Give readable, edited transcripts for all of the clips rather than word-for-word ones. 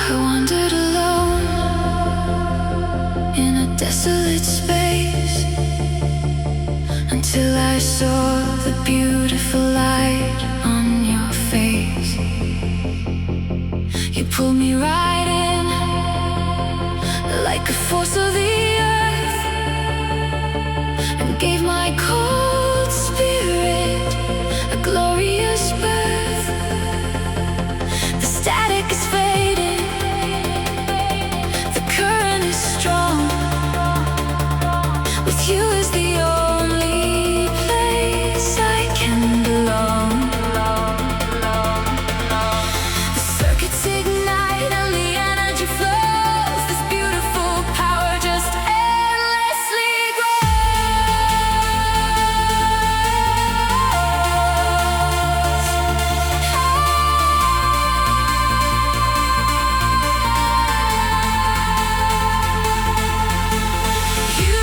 I wandered alone in a desolate space until I saw the beautiful light on your face. You pulled me right in like a force of the earth and gave my cold spirit a glorious birth. The static is fading, the current is strong. With you is the only place I can belong. The circuits ignite and the energy flows. This beautiful power just endlessly You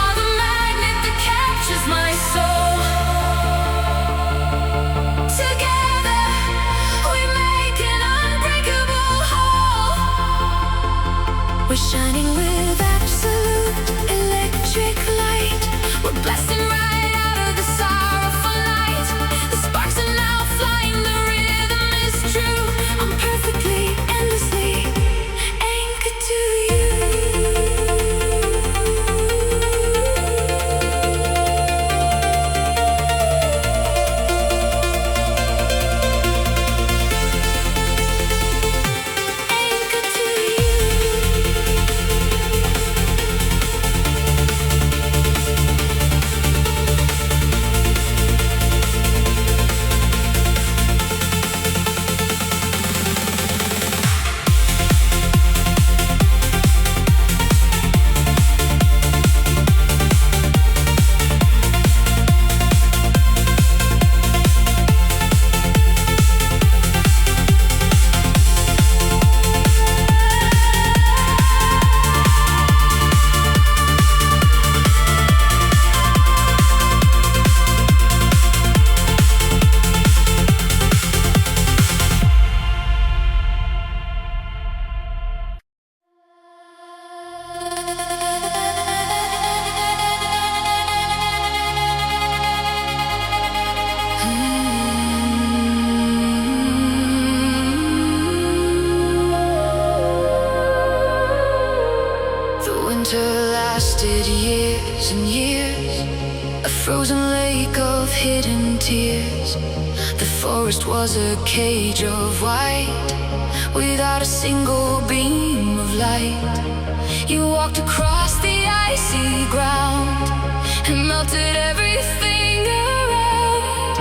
are the magnet that captures my soul. Together we make an unbreakable whole. We're shining with absolute electric light. We're blasting right out of the sorrowful night. The sparks are now flying, the rhythm is true. I'm perfectly, endlessly anchored to you. Anchored to you. The winter lasted years and years, a frozen lake of hidden tears. The forest was a cage of white, without a single beam of light. You walked across the icy ground and melted everything around.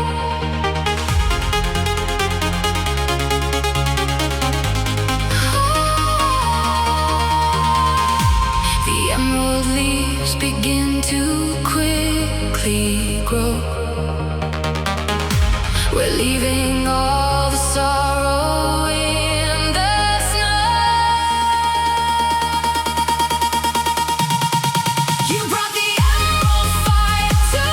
The emerald leaves begin to quickly grow. We're leaving all the sorrow in the snow. You brought the emerald fire to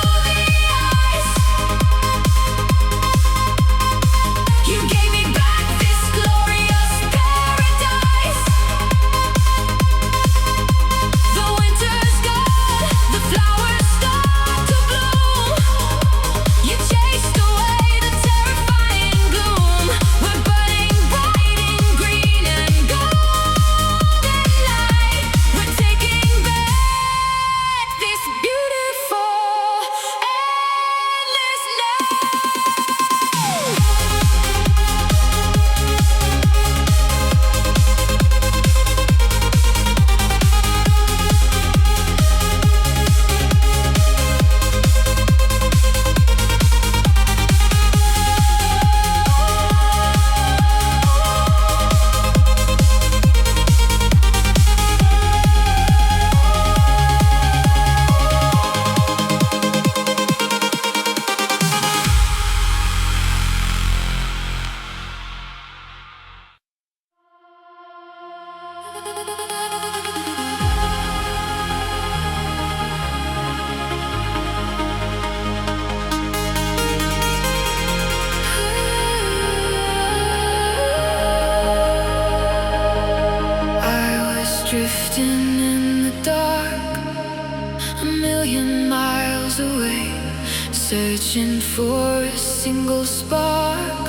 Reaching for a single spark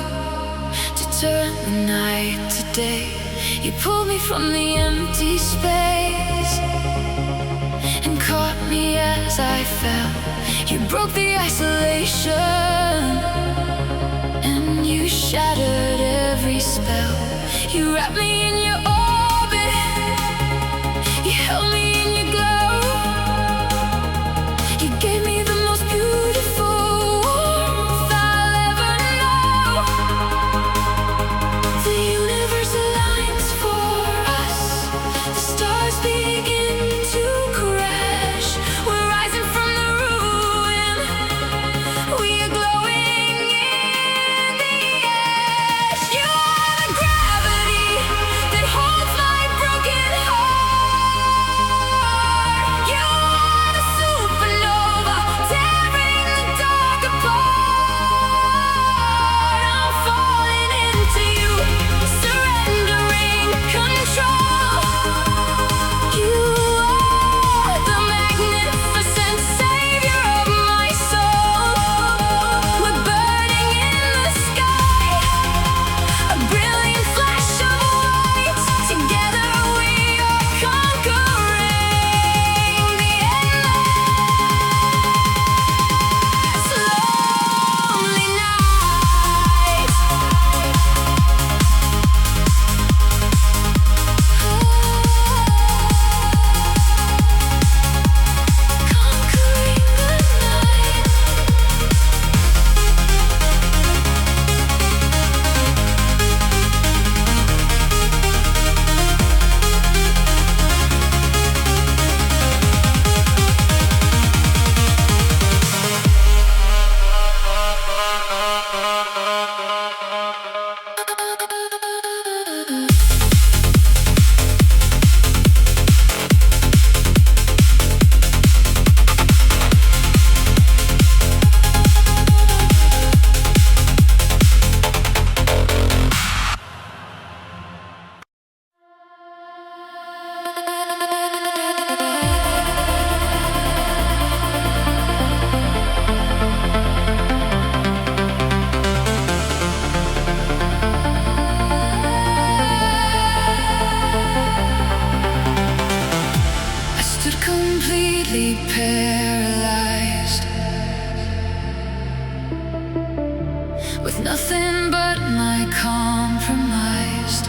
to turn the night to day. You pulled me from the empty space and caught me as I fell. You broke the isolation and you shattered every spell. You wrapped me in your orbit, you held me in your glow. You gave me the most beautiful warmth I'll ever know. The universe aligns for us, the stars begin to crash. We're rising from the ruin, we are glowing in the ash. You are the gravity that holds my broken heart. You are the supernova tearing the dark apart. I'm falling into you, surrendering control. You are the magnificent savior of my soul. We're burning in the sky, a brilliant flash of light. Together we are conquering the endless lonely night. Conquering the night. I stood completely paralyzed, with nothing but my compromised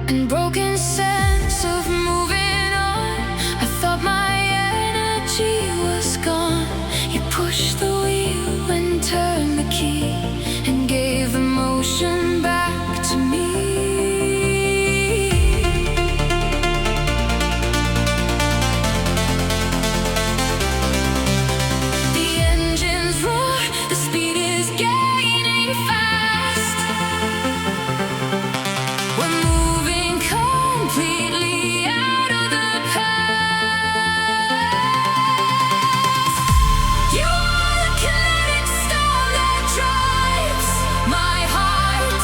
and broken sense of moving on. I thought my energy was gone. You pushed the wheel and turned the key and gave the motion back to me. The engines roar, the speed is gaining fast. We're moving completely out of the past. You are the kinetic storm that drives my heart.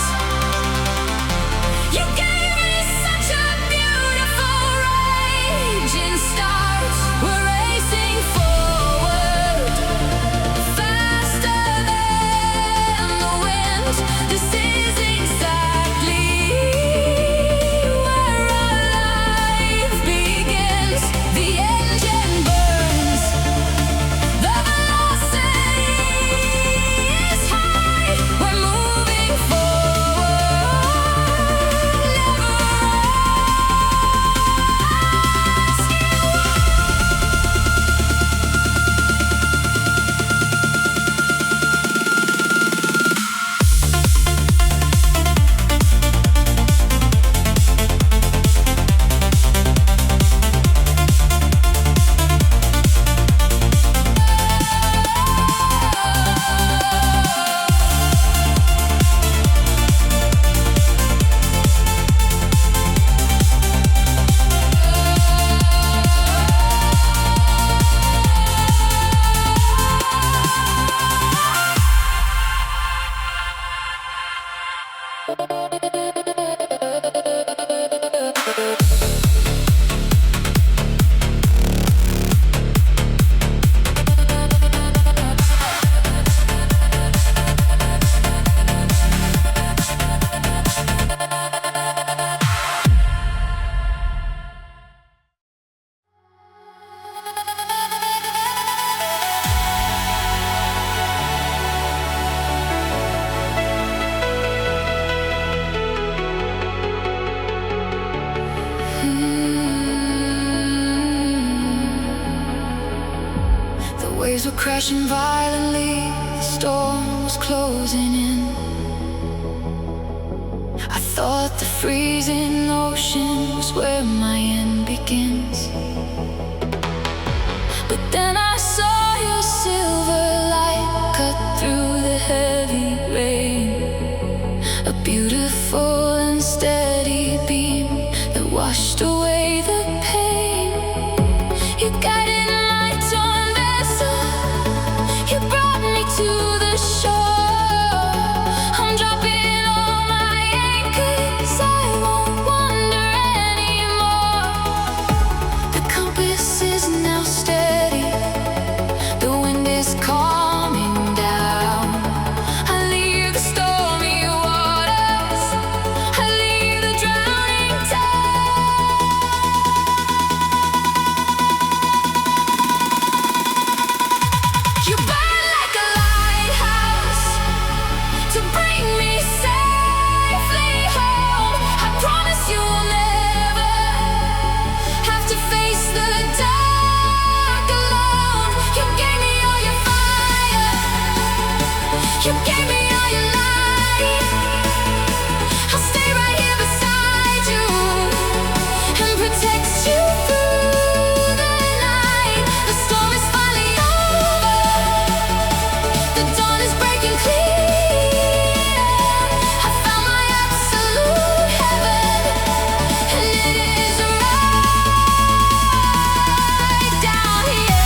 You gave me such a beautiful raging start. We're racing forward, faster than the wind. This is exactly where our life begins. The engine burns, the velocity is high. We're moving forward, never were crashing violently, the storm was closing in. I thought the freezing ocean was where my end begins. But then I saw your silver light cut through the heavy rain, a beautiful and steady beam that washed away the pain. You guided my torn vessel, you brought me to the shore. I'm dropping all my anchors, I won't wander anymore. The compass is now steady, the wind is calming down. I leave the stormy waters, I leave the drowning town. You burn like a lighthouse to bring me safely home. I promise you will never have to face the dark alone. You gave me all your fire, you gave me all your light. I'll stay right here beside you and protect you through the night. The storm is finally over, the dawn is breaking clear. I found my absolute heaven, and it is right down here.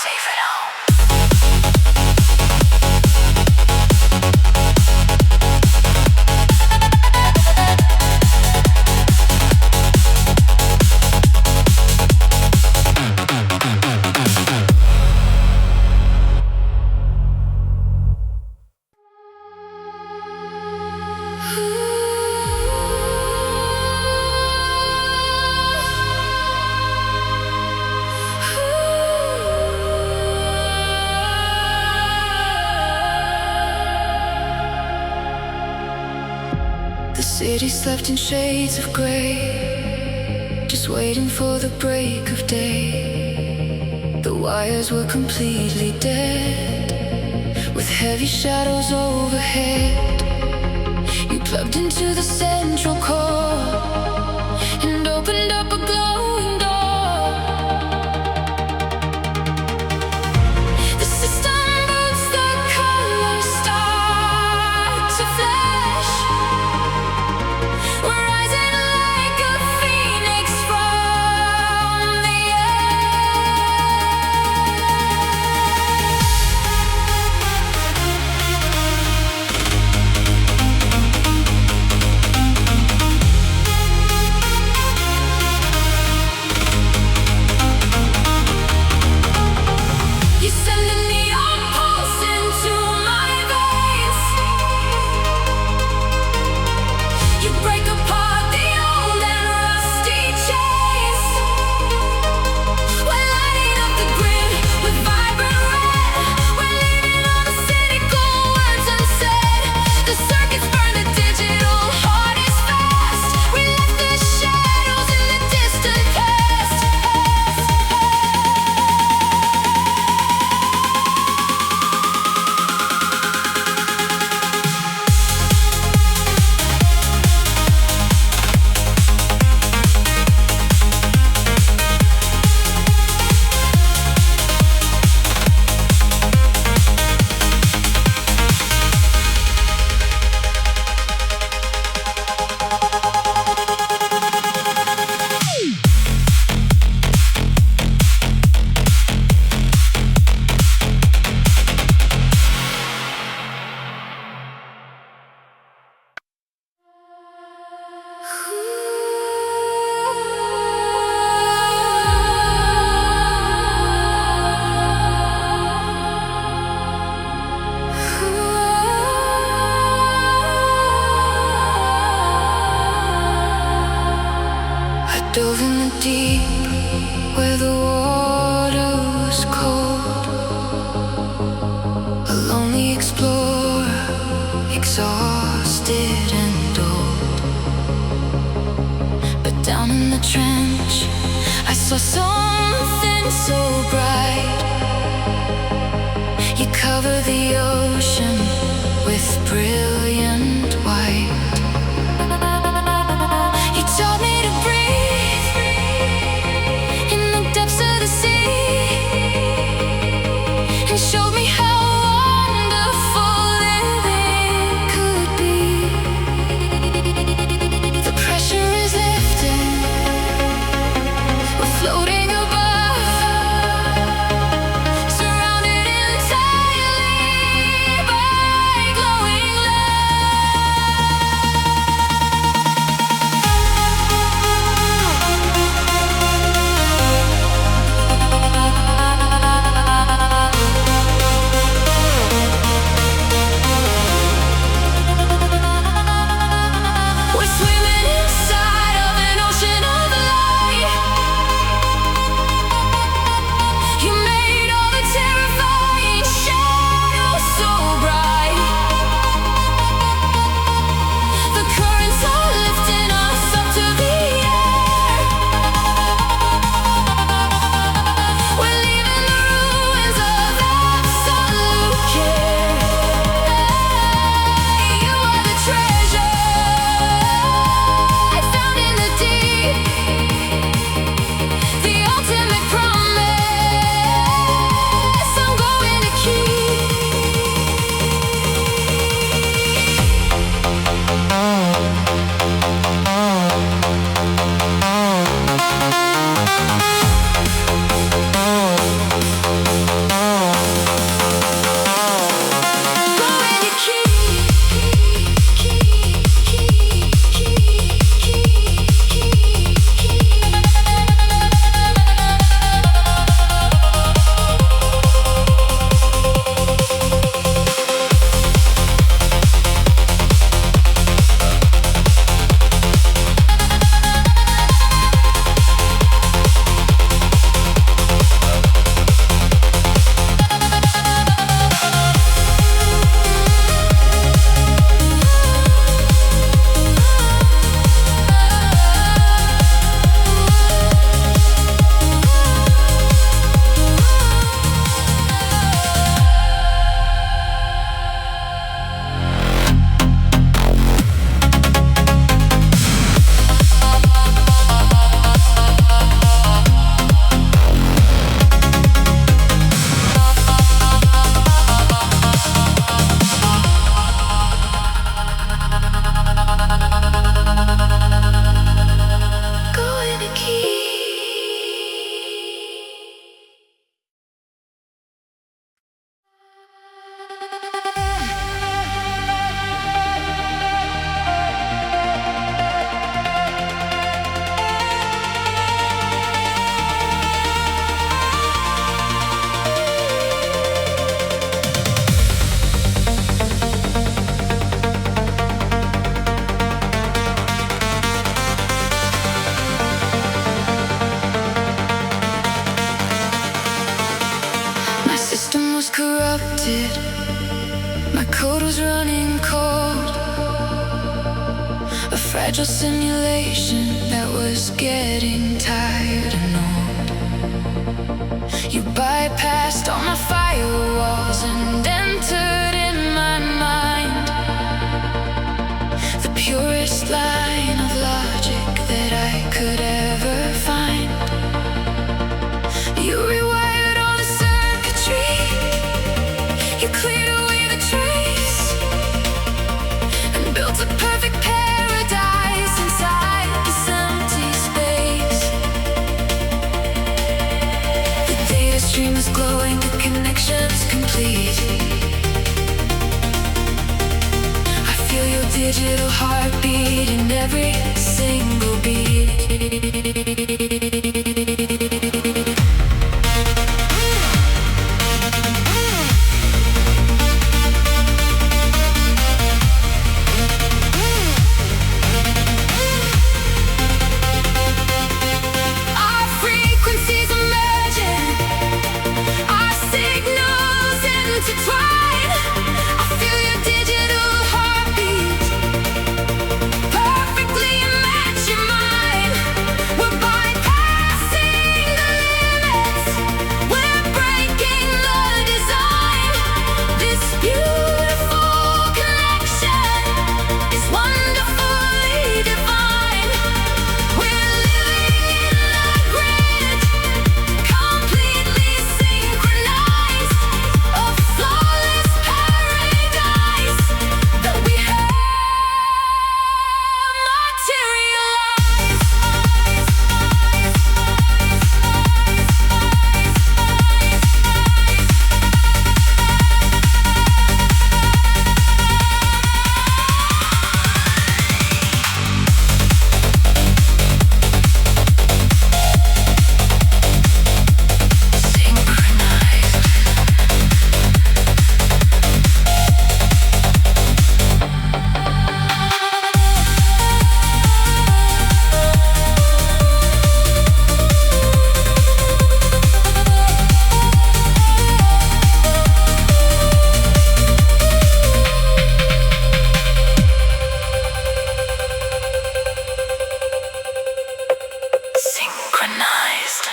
Safe at home. The city slept in shades of gray, just waiting for the break of day. The wires were completely dead, with heavy shadows overhead. You plugged into the central core and opened up a glowing door. The system boots, the colors start to flash. We're rising like a phoenix from the deep where the water was cold. A lonely explorer, exhausted and old. But down in the trench, I saw something so bright. You cover the ocean with brilliant white. You taught me to breathe in the depths of the sea, and showed me how wonderful living could be. The pressure is lifting, we're floating above, surrounded entirely by glowing we're swimming inside of an ocean of light. You made all the terrifying shadows so bright. The currents are lifting us up to the air. We're leaving the ruins of absolute care. You are the treasure I found in the deep, the ultimate promise I'm going to keep. Going to My system was corrupted, my code was running cold. A fragile simulation that was getting tired and old. You bypassed all my firewalls and entered in my mind, the purest line of logic that I could ever find. You rewired all the circuitry, you cleared away the trace, and built a perfect paradise inside this empty space. The data stream is glowing, the connection's complete. I feel your digital heartbeat in every single beat. I intertwine. I feel your digital heartbeat, perfectly matching mine. We're bypassing the limits, we're breaking the design. This beautiful connection is wonderfully divine. We're living in the grid, completely synchronized, a flawless paradise that we have synchronized.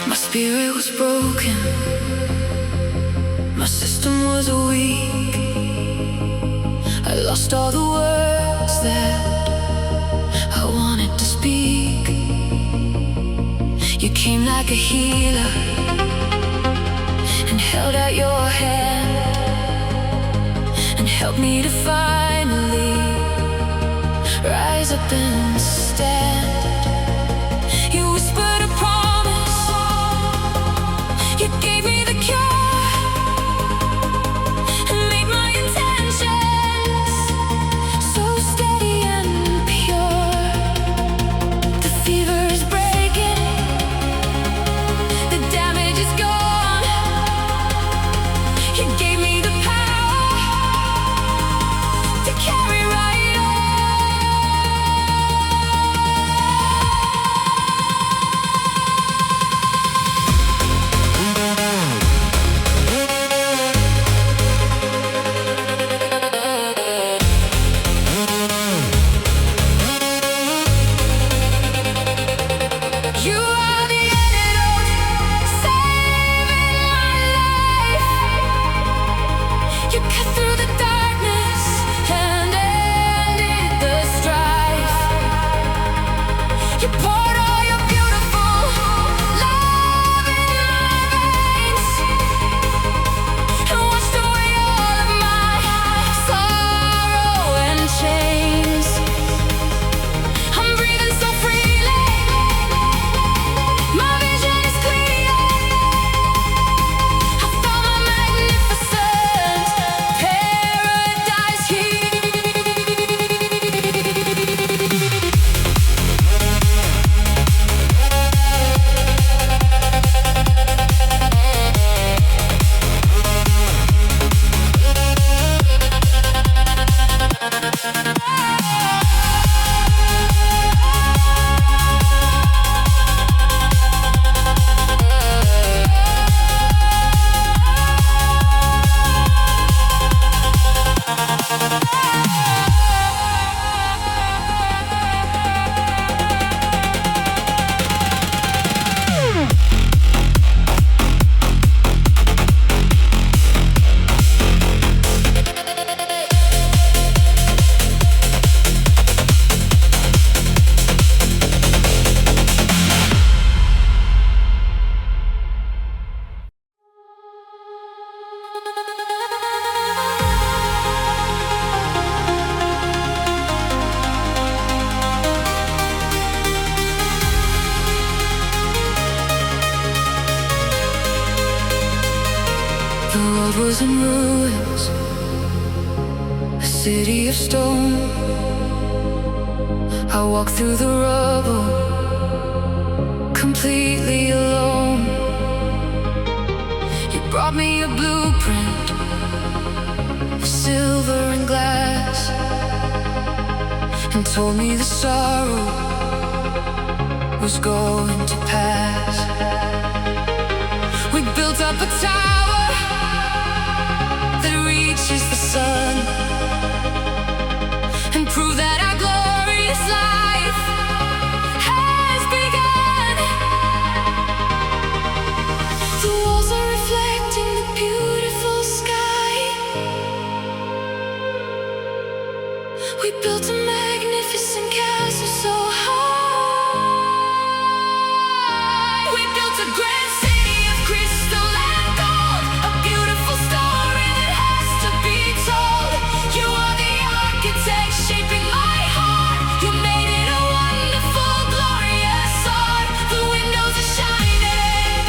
My spirit was broken, my system was weak. I lost all the words that I wanted to speak. You came like a healer and held out your hand and helped me to finally rise up and stand. You whispered a promise, you gave me the cure, and made my intentions so steady and pure. The fever is breaking, the damage is gone. You gave me the power to carry right on. was in ruins, a city of stone. I walked through the rubble, completely alone. You brought me a blueprint of silver and glass, and told me the sorrow was going to pass. We built up a tower that reaches the sun, and prove that our glorious life has begun. The walls are reflecting the beautiful sky. We built a magnificent castle so high. We built a grand city of crystal and gold, a beautiful story that has to be told. You are the architect shaping my heart. You made it a wonderful, glorious art. The windows are shining,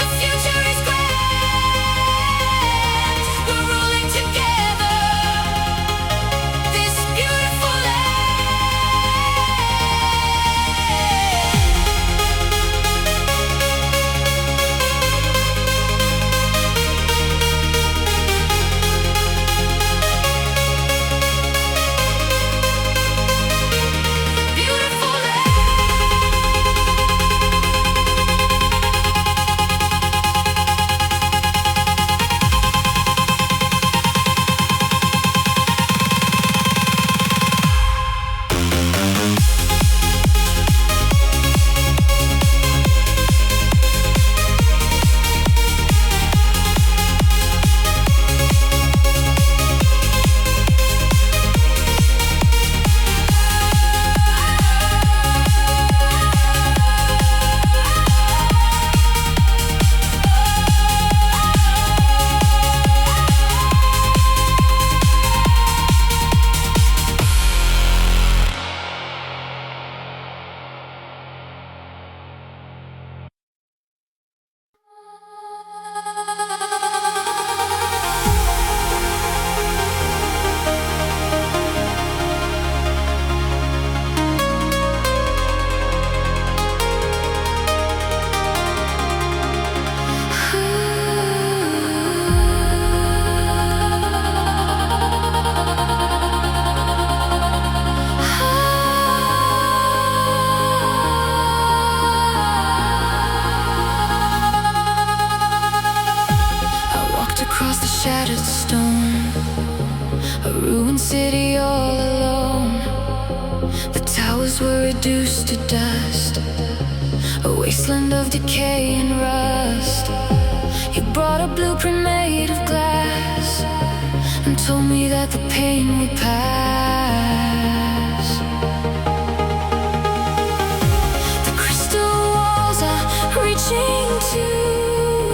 the future is grand. We're ruling together this beautiful shattered stone, a ruined city all alone. The towers were reduced to dust, a wasteland of decay and rust. You brought a blueprint made of glass, and told me that the pain would pass. The crystal walls are reaching to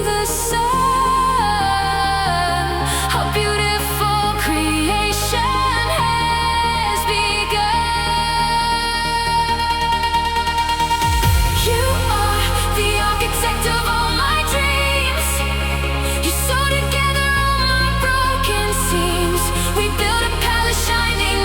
the sun. Beautiful creation has begun. You are the architect of all my dreams. You sew together all my broken seams. We built a palace shining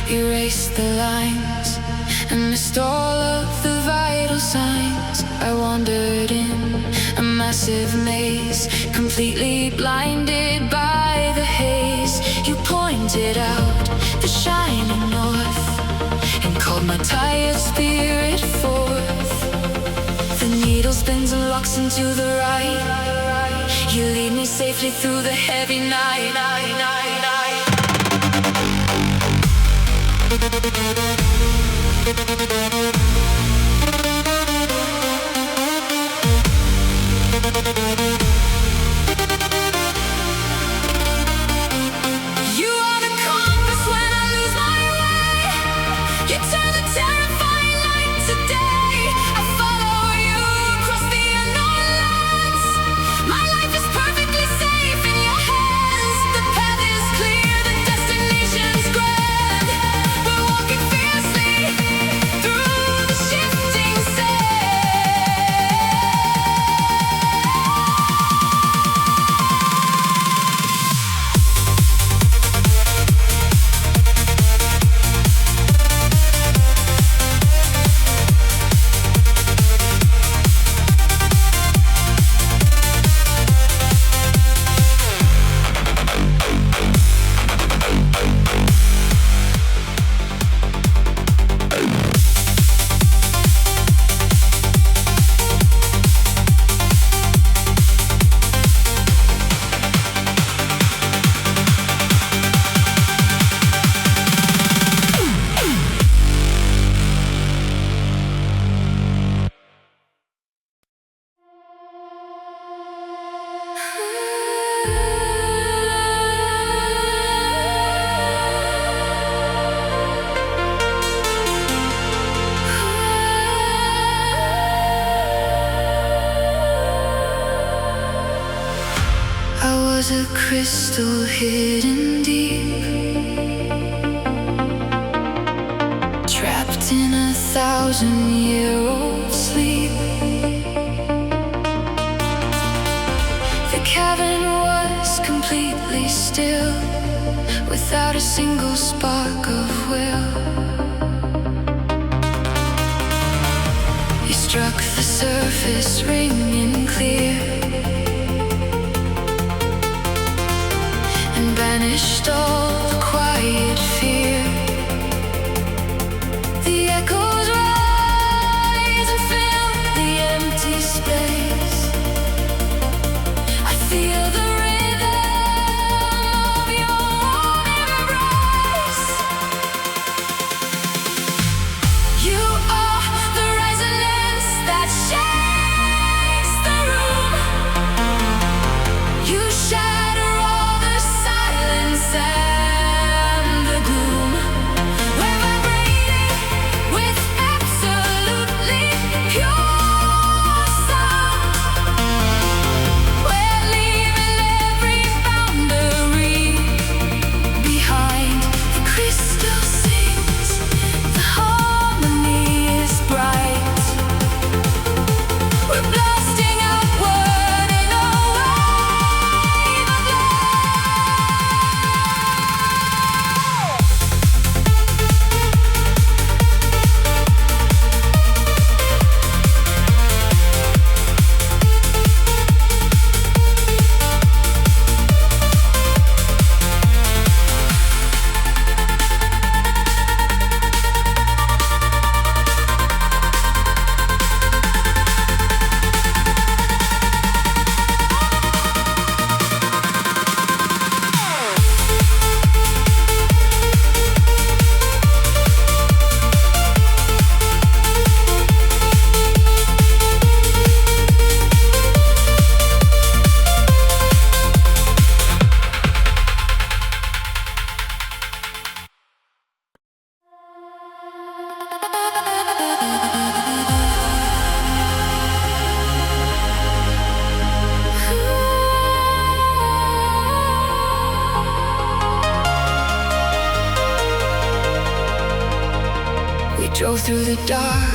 erased the lines and missed all of the vital signs. I wandered in a massive maze, completely blinded by the haze. You pointed out the shining north and called my tired spirit forth. The needle spins and locks into the right. You lead me safely through the heavy night. You are the compass when I lose my way. You turn the terrifying light to day. I follow you across the unknown lands. My life is perfectly safe in your hands. The path is clear, the destination's grand. We're walking fiercely through the shifting sand. I was a crystal hidden deep, trapped in 1,000-year-old sleep. The cavern was completely still, without a single spark of will. You struck the surface, ringing clear, banished all the quiet fear. The echoes rise and fill the empty space. I feel the rhythm of your warm embrace. You are the resonance that shakes the room. You shatter all the silence and the gloom. We're vibrating with absolutely pure sound. We're leaving every boundary behind. The crystal sings, the harmony is bright. We're blasting outward in a wave of We drove through the dark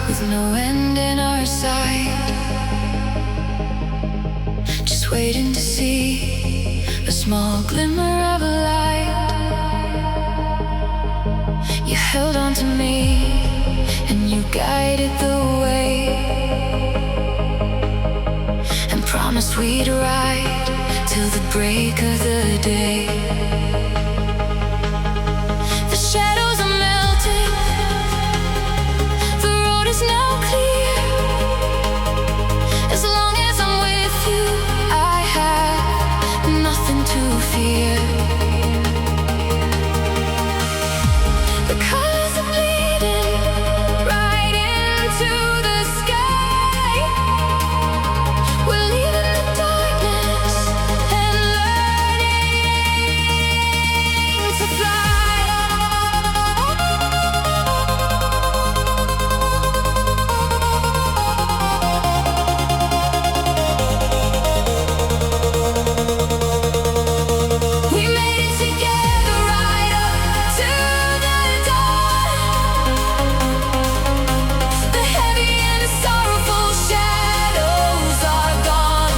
with no end in our sight, just waiting to see a small glimmer of a light. held on to me, and you guided the way, and promised we'd ride till the break of the day. The shadows are melting, the road is now clear. As long as I'm with you, I have nothing to fear. The colors are bleeding right into the sky. We're leaving the darkness and learning to fly. We made it together right up to the dawn. The heavy and the sorrowful shadows are gone.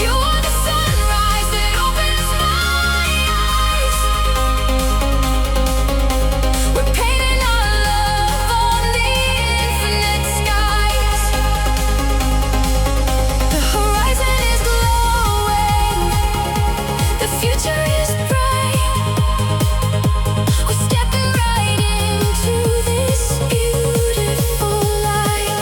You are the sunrise that opens my eyes. We're painting our love on the infinite skies. The horizon is glowing, the future is bright. We're stepping right into this beautiful light.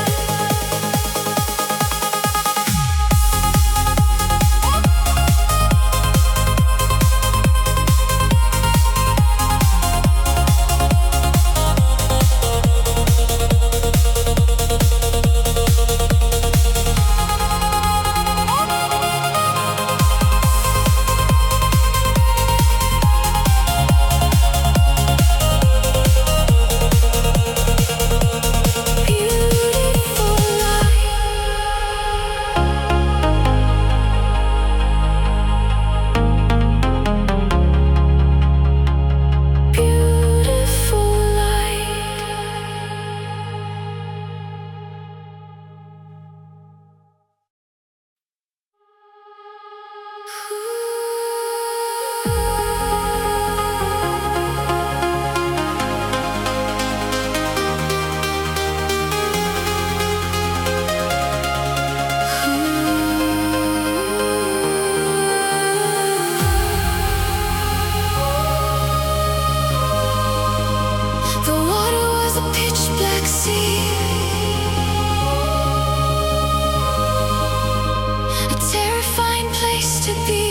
Beautiful light. The water was a pitch black sea, a terrifying place to be.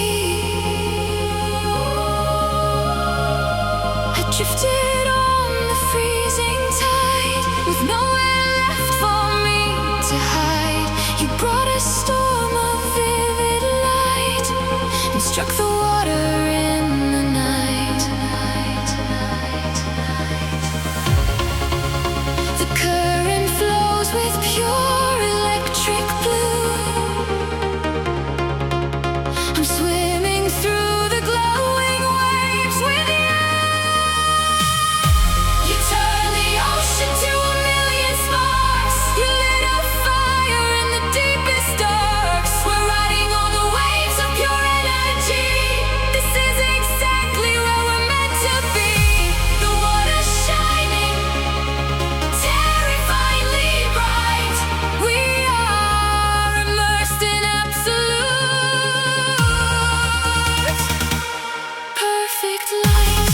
I drifted on the freezing tide with nowhere left for me to hide. You brought a storm of vivid light and struck the water in the night. The current flows with pure electric blue. I'm swimming through the glowing waves with you. You turn the ocean to a million sparks. You lit a fire in the deepest darks. We're riding on the waves of pure energy. This is exactly where we're meant to be. The water's shining terrifyingly bright. We are immersed in absolute perfect light.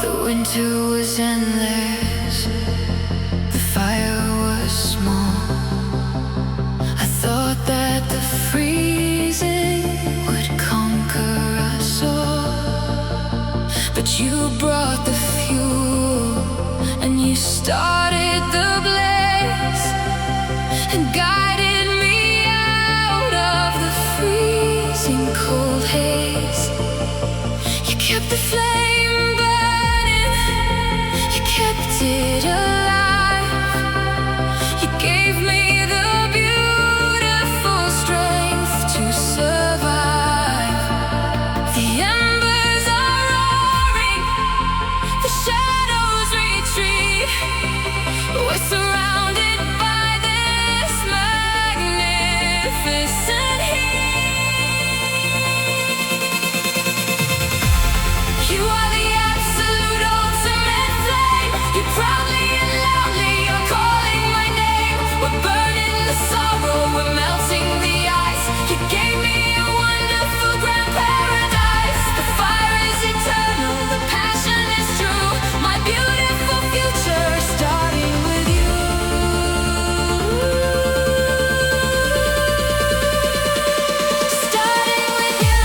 The winter was endless, the fire was small. I thought that the freezing would conquer us all. started the blaze and guided me out of the freezing cold haze. You kept the flame burning, you kept it alive. You gave me the beautiful strength to survive. The embers are roaring, the shadows retreat. We're surrounded by this magnificent heat. You are the absolute ultimate flame. You proudly and loudly are calling my name. We're burning the sorrow, we're melting the ice. You gave me a wonderful grand paradise. The fire is eternal, the passion is true. My beautiful future is starting with you. Starting with you.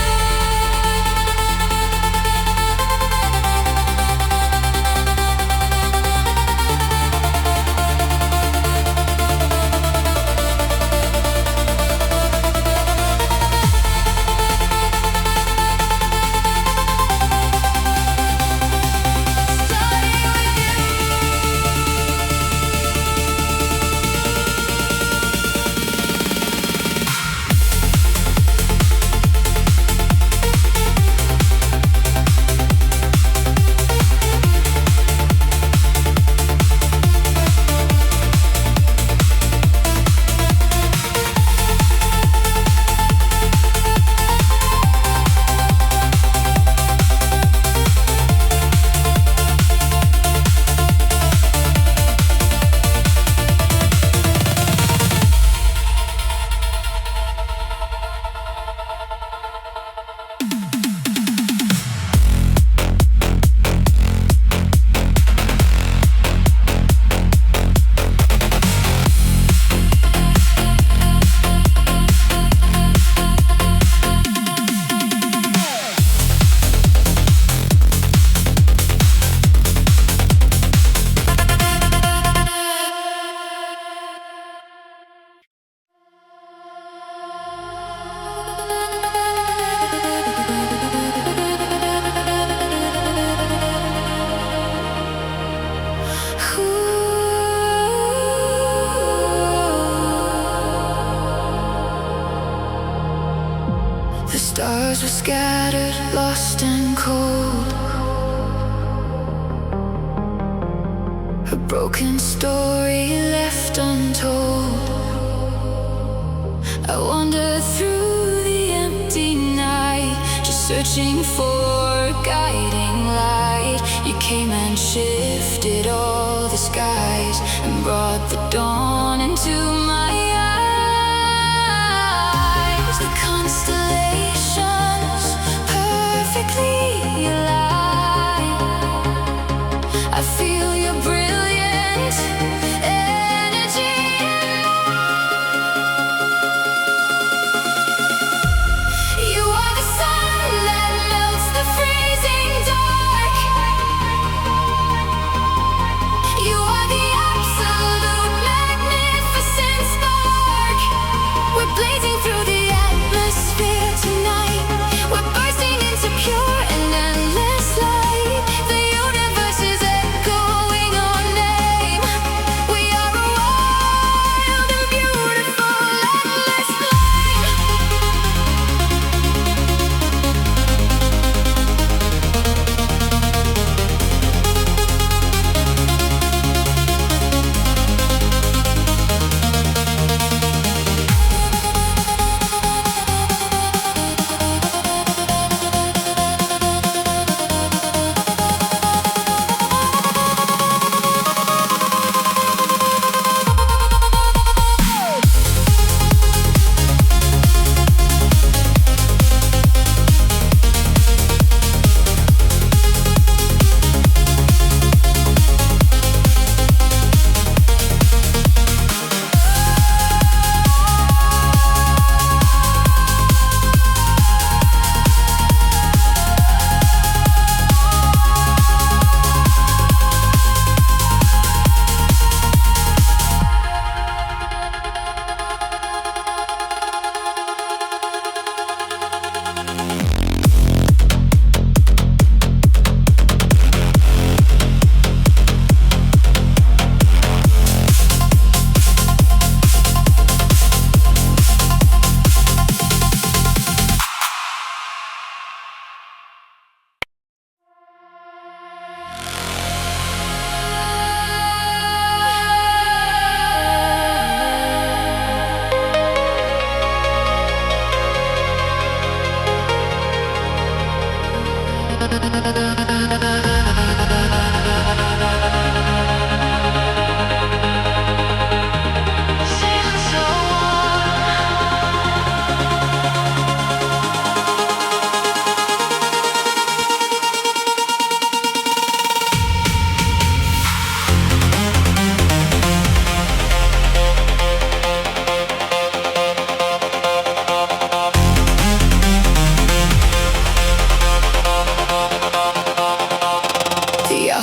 The stars were scattered, lost and cold. A broken story left untold. I wandered through the empty night, just searching for a guiding light. You came and shifted all the skies and brought the dawn into my eyes. The constellations perfectly aligned. I feel your brilliant energy in mine. You are the sun that melts the freezing dark. You are the absolute magnificent spark.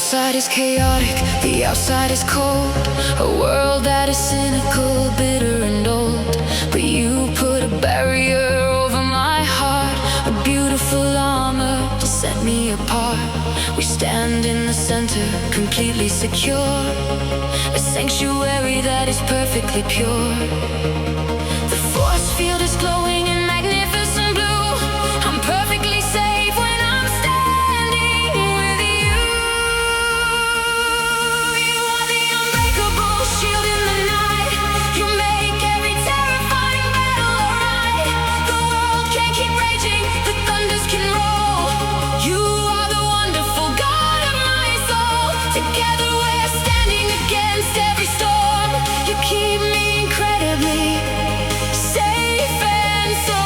outside is chaotic, the outside is cold. A world that is cynical, bitter and old. But you put a barrier over my heart, a beautiful armor to set me apart. We stand in the center, completely secure, a sanctuary that is perfectly pure. The force field is glowing in magnificent blue. I'm perfectly safe when I'm standing with you. You are the unbreakable shield in the night. You make every terrifying battle alright. The world can't keep raging, the thunders can roll. You are the wonderful God of my soul. Together we're standing against every storm. You keep me incredibly safe and so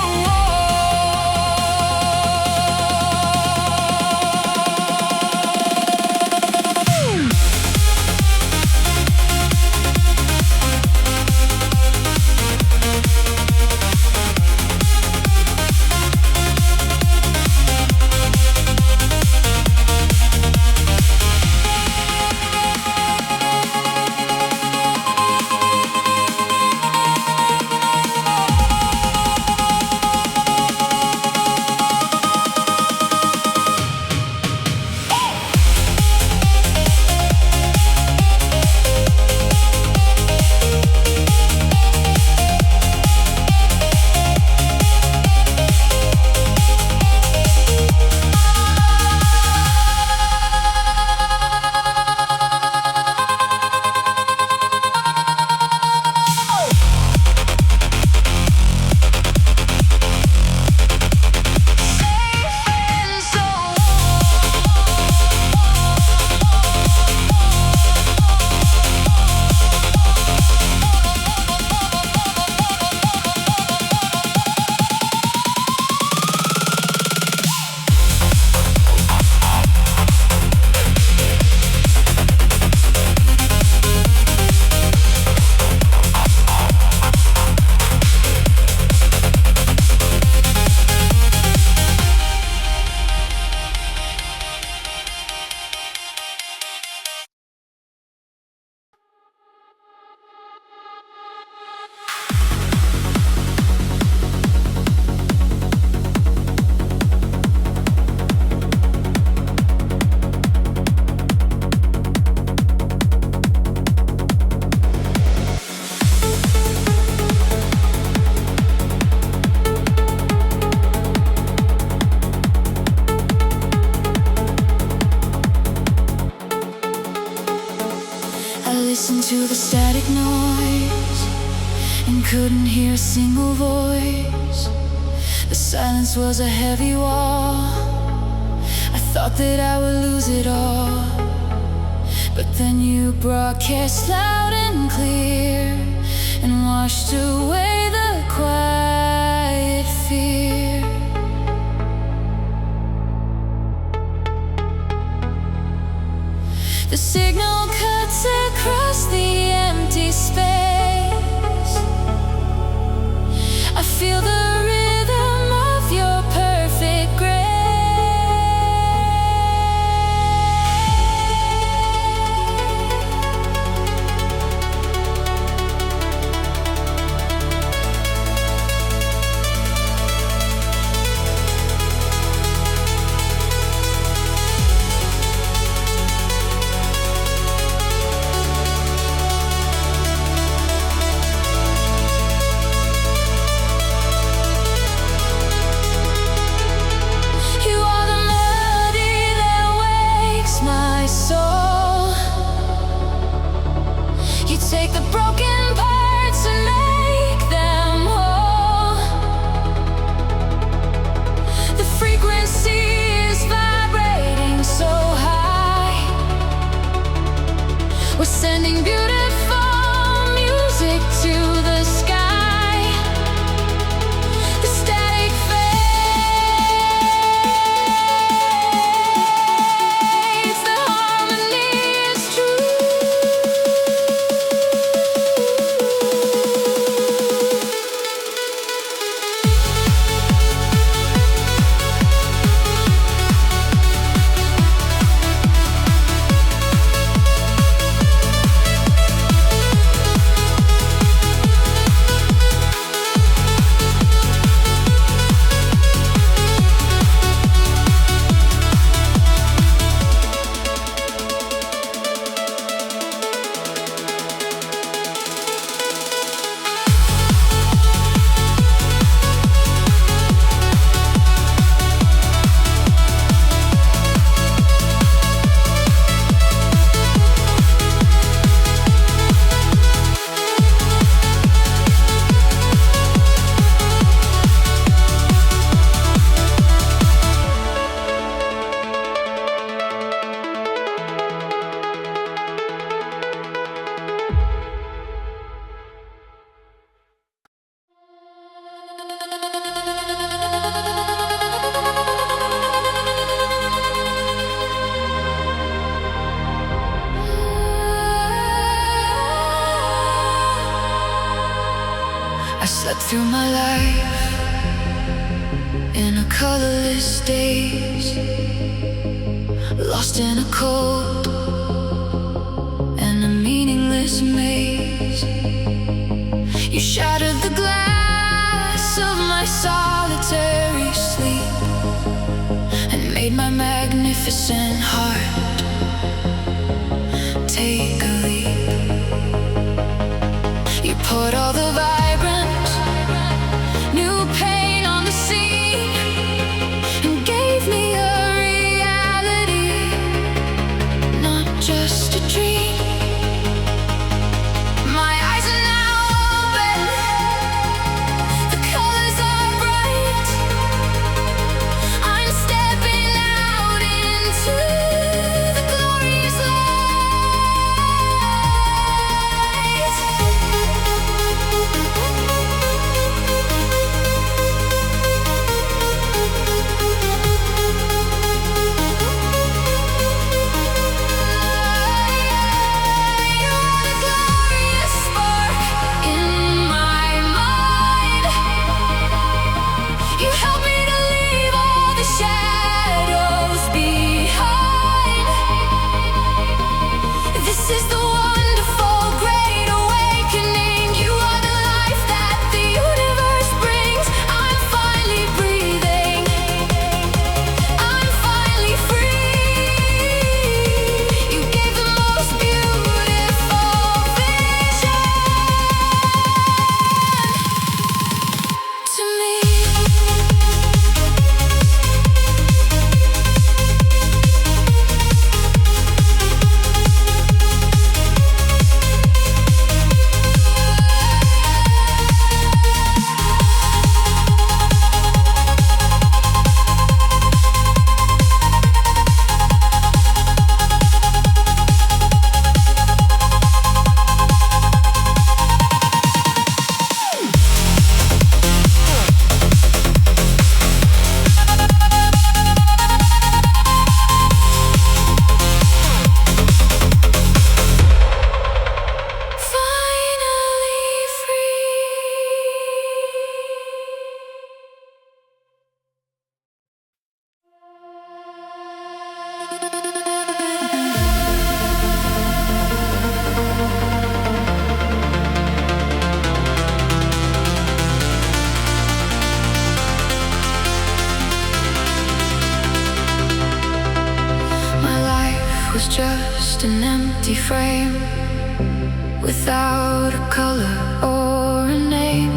to the static noise and couldn't hear a single voice. The silence was a heavy wall. I thought that I would lose it all, but then you broadcast loud and clear and washed away the quiet fear. The signal cuts across the empty space. I feel the rhythm of your perfect grace. sending beautiful music to the sky. The static fades, the harmony is true. I slept through my life in a colorless daze, lost in a cold and a meaningless maze. You shattered the glass of my solitary sleep and made my magnificent heart take a leap. You poured all the vibrant new pain on the scene and gave me a reality, not just a dream. My eyes are now open, the colors are bright. I'm stepping out into the glorious was just an empty frame without a color or a name.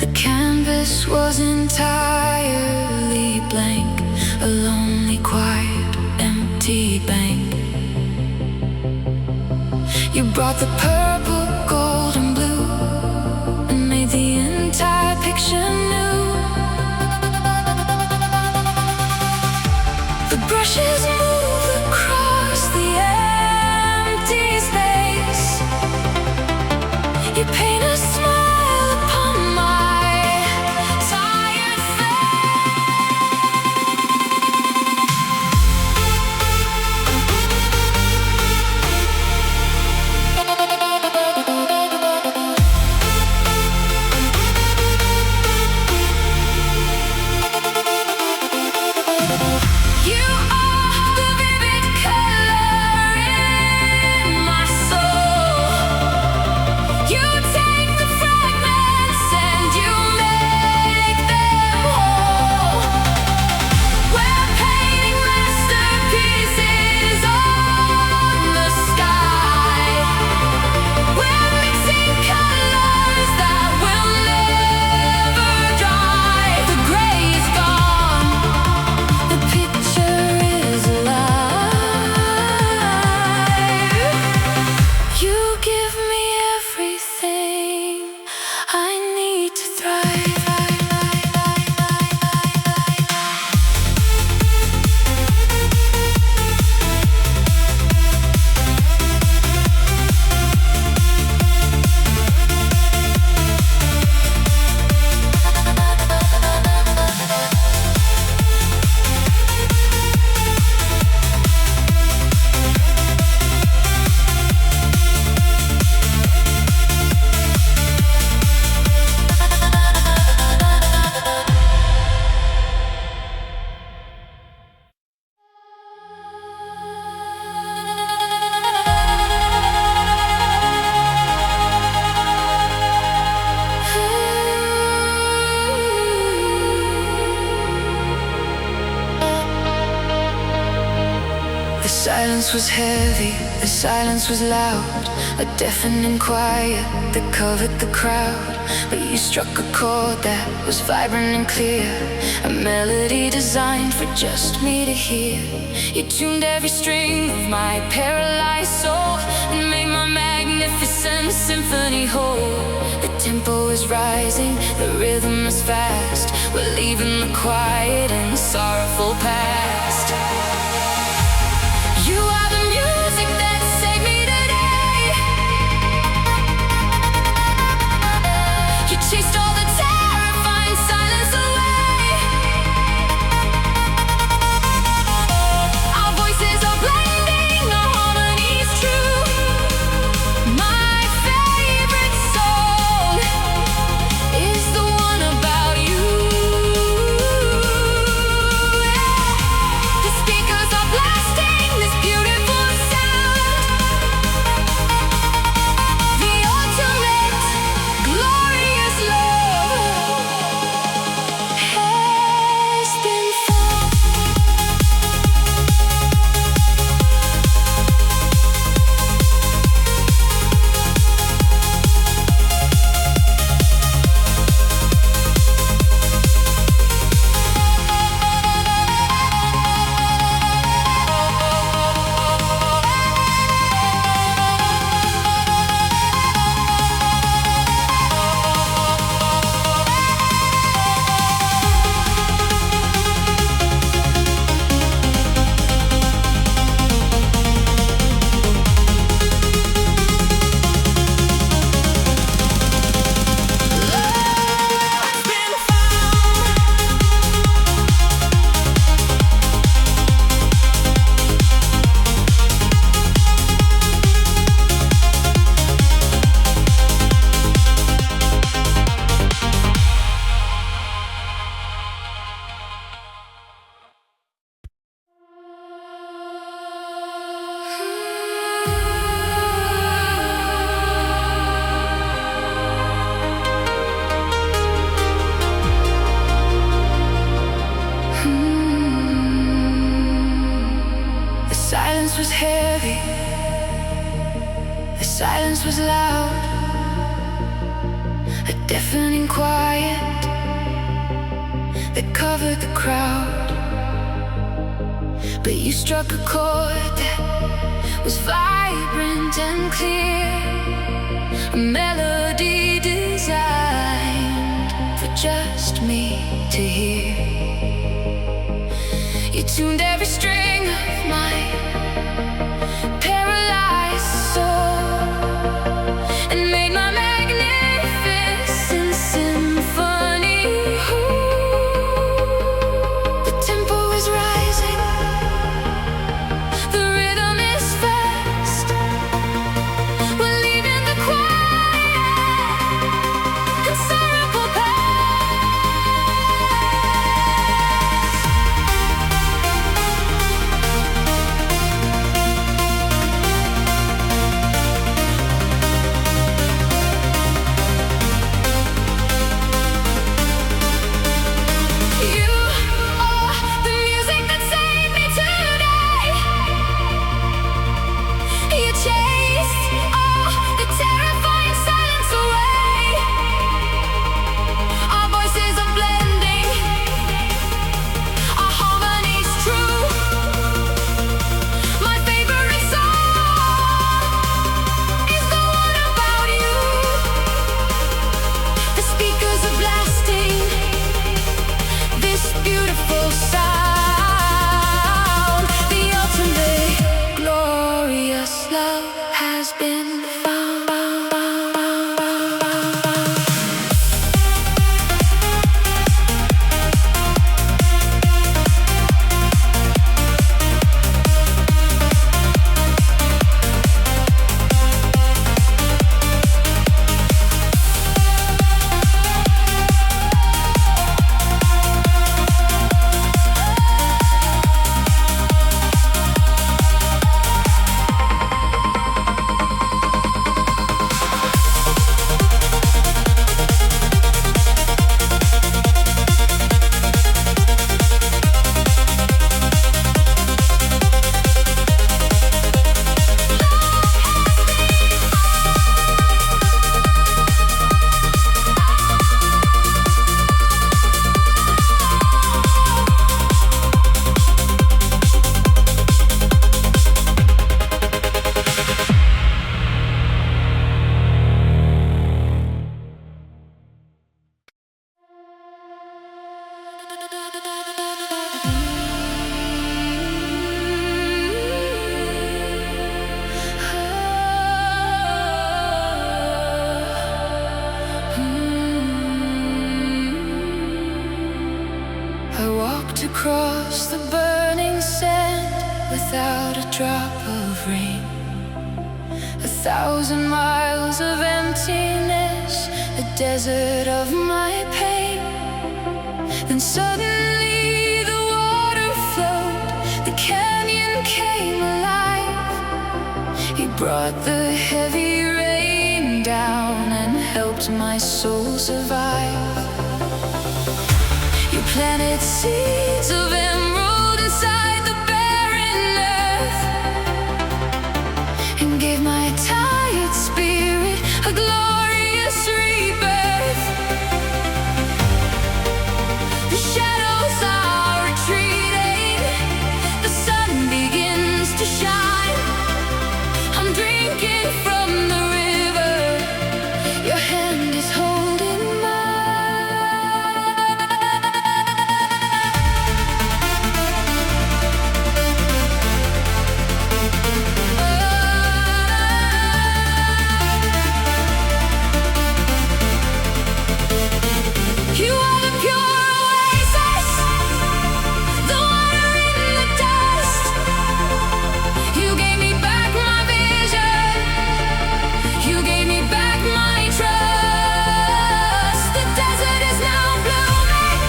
The canvas was entirely blank, a lonely, quiet, empty bank. You brought the purple, gold, and blue and made the entire picture new. The brushes move across the air. silence was heavy, the silence was loud, a deafening quiet that covered the crowd. But you struck a chord that was vibrant and clear, a melody designed for just me to hear. You tuned every string of my paralyzed soul and made my magnificent symphony whole. The tempo is rising, the rhythm is fast, we're leaving the quiet and sorrowful past. You are the music that saved me today. You chased all the terrifying silence away. Our voices are blending, our harmony's true. My favorite song is the one about you. The speakers are blasting this beautiful sound. The ultimate glorious love has been found. The silence was heavy, the silence was loud, a deafening quiet that covered the crowd. But you struck a chord that was vibrant and clear, a melody designed for just me to hear. You tuned every string of my paralyzed soul and made my magnificent symphony whole. The tempo is rising, the rhythm is fast, we're leaving the quiet and sorrowful past. You are the music that saved me today. You chased all the terrifying silence away. Our voices are blending, our harmony's true. My favorite song is the one about you. The speakers are blasting this beautiful sound. The ultimate glorious love has been found. across the burning sand without a drop of rain. 1,000 miles of emptiness, a desert of my pain. Then suddenly the water flowed, the canyon came alive. He brought the heavy rain down and helped my soul survive. You planted seeds of emerald inside the barren earth and gave my tired spirit a glorious rebirth. The shadows are retreating, the sun begins to shine. I'm drinking from the river, your hand is holding mine. You are the pure oasis, the water in the dust. You gave me back my vision, you gave me back my trust. The desert is now blooming,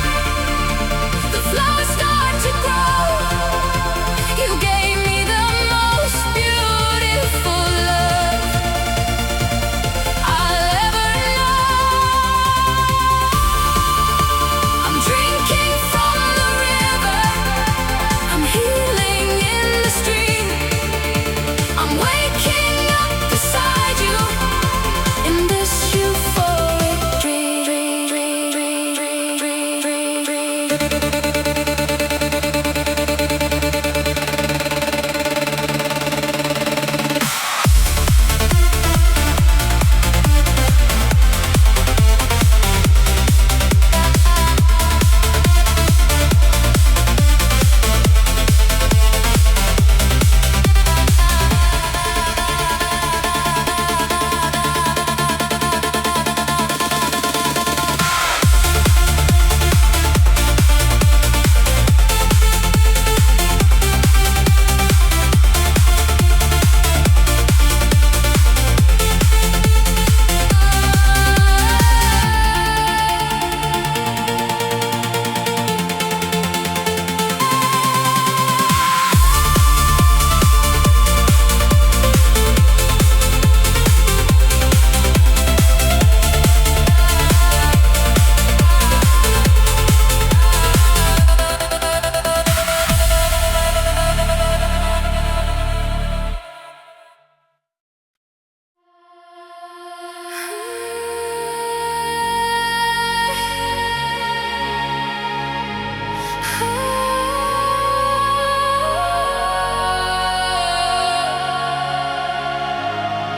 the flowers start to grow. You gave me the most beautiful love I'll ever know. I'm drinking from the river, I'm healing in the stream. I'm waking up beside you in this euphoric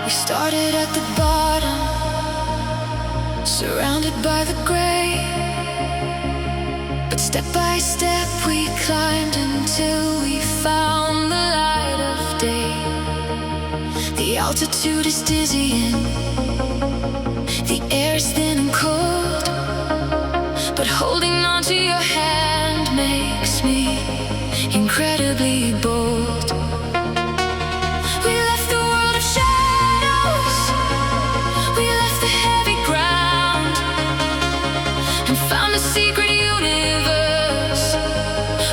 We started at the bottom, surrounded by the gray. But step by step we climbed until we found the light of day. The altitude is dizzying, the air is thin and cold, but holding on to your hand makes me incredibly bold. We left the world of shadows, we left the heavy ground, and found a secret universe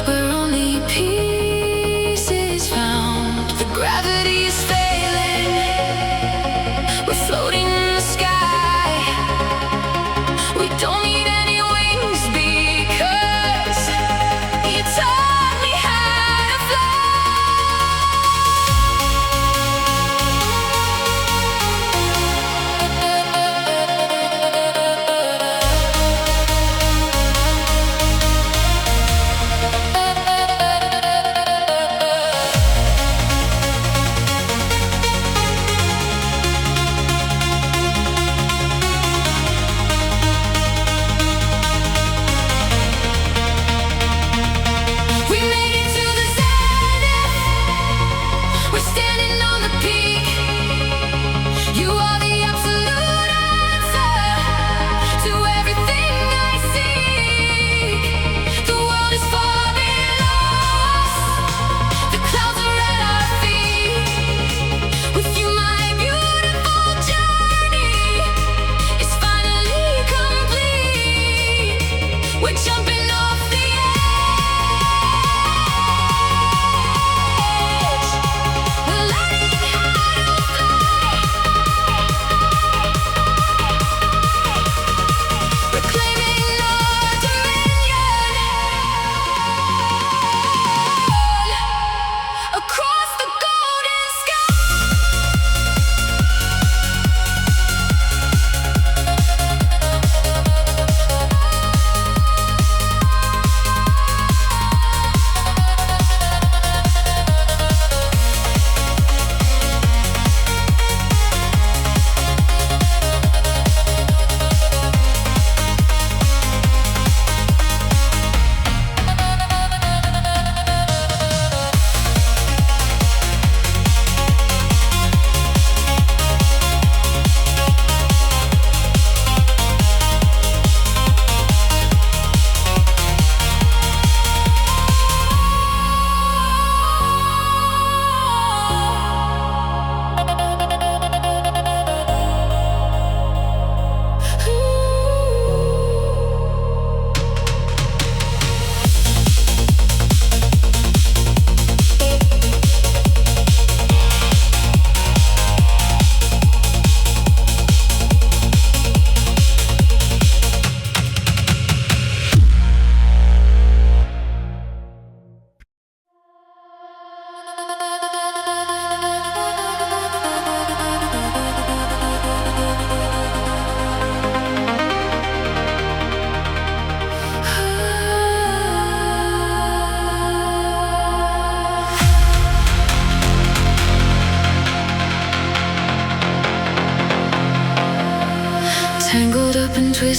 where only peace is found. The gravity is failing, we're floating in the sky. We don't need any wings because you taught me how to fly.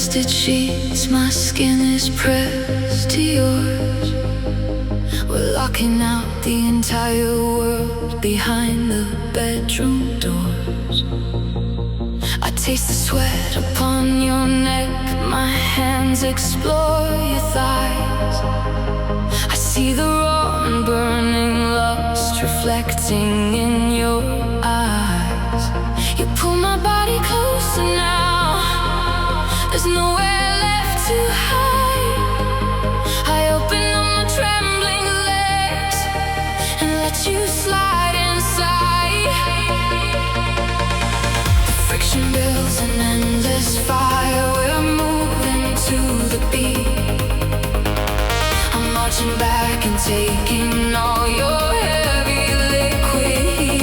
twisted sheets, my skin is pressed to yours. We're locking out the entire world behind the bedroom doors. I taste the sweat upon your neck, my hands explore your thighs. I see the raw and burning lust reflecting in your eyes. You pull my body closer now, there's nowhere left to hide. I open up my trembling legs and let you slide inside. The friction builds an endless fire, we're moving to the beat. I'm marching back and taking all your heavy liquid heat.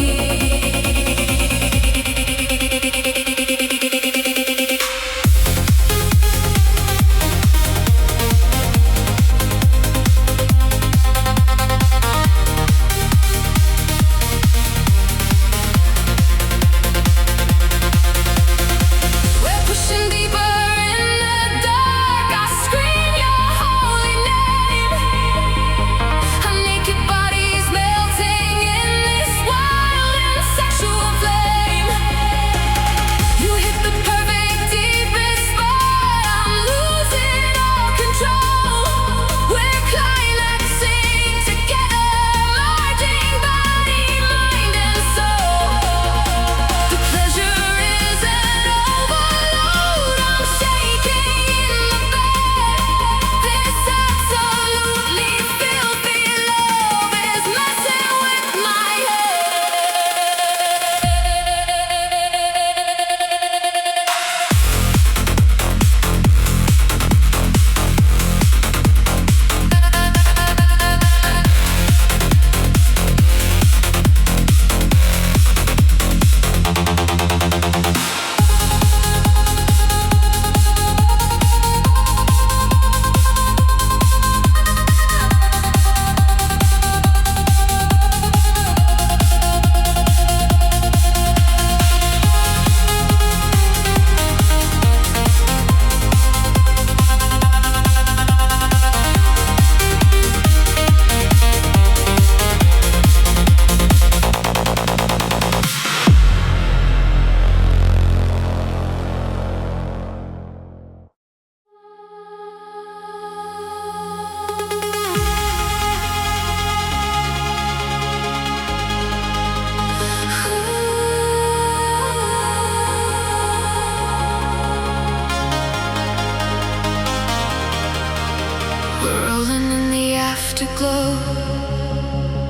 Glow,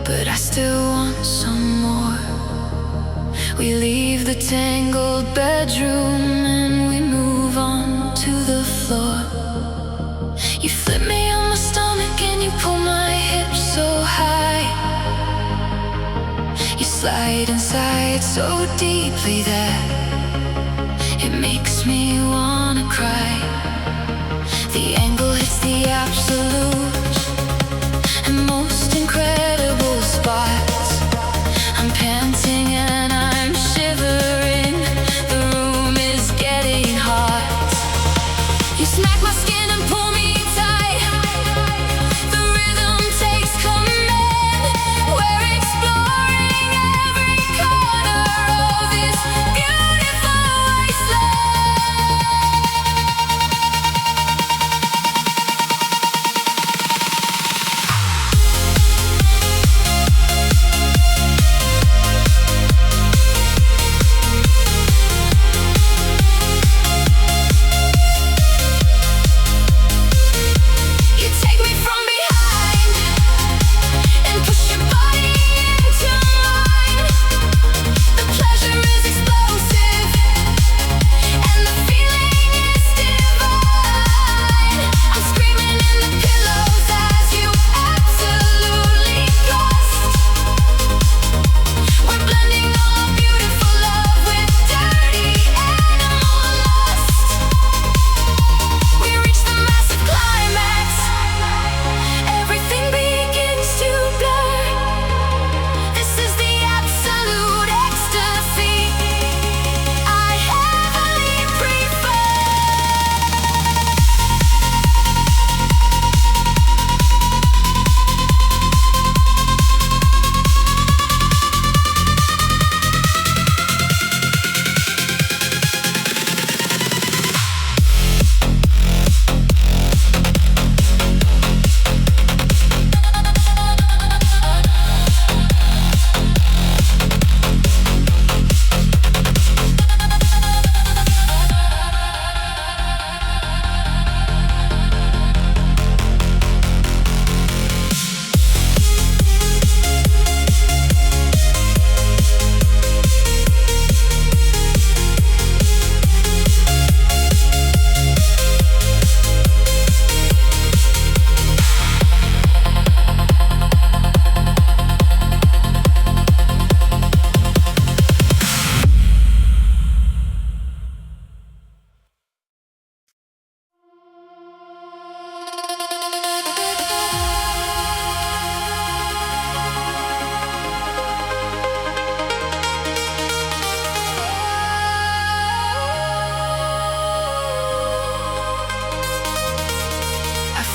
but I still want some more. We leave the tangled bedroom and we move on to the floor. You flip me on my stomach and you pull my hips so high. You slide inside so deeply that it makes me wanna cry. The angle hits the absolute and most incredible spots. I'm panting and I'm shivering, the room is getting hot. You smack my skin and pull me tight, the rhythm takes command. We're exploring every corner of this beautiful wasteland.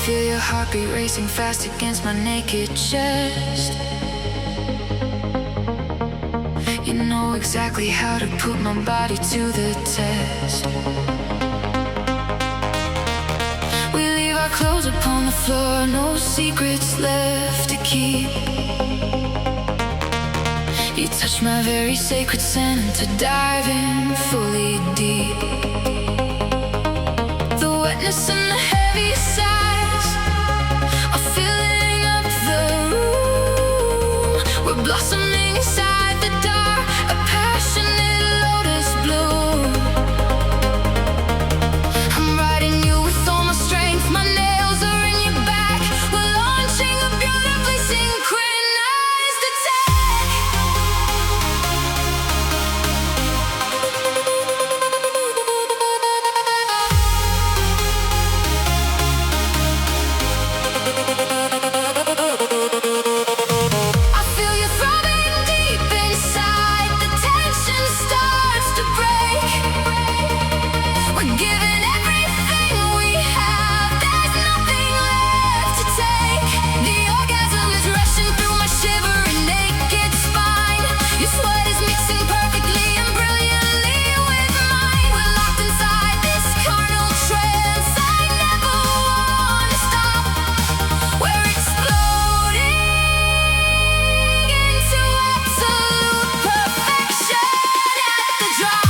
feel your heartbeat racing fast against my naked chest. You know exactly how to put my body to the test. We leave our clothes upon the floor, no secrets left to keep. You touch my very sacred center, dive in fully deep. The wetness and the heavy sighs are filling up the room. We're blossoming inside the dark, a passionate lotus bloom. I'm riding you with all my strength, my nails are in your back. We're launching a beautifully synchronized attack. I feel you throbbing deep inside, the tension starts to break. We're giving everything we have, there's nothing left to take. The orgasm is rushing through my shivering naked spine. Your sweat is mixing perfectly and brilliantly with mine. We're locked inside this carnal trance, I never wanna stop. We're exploding into absolute perfection at the drop.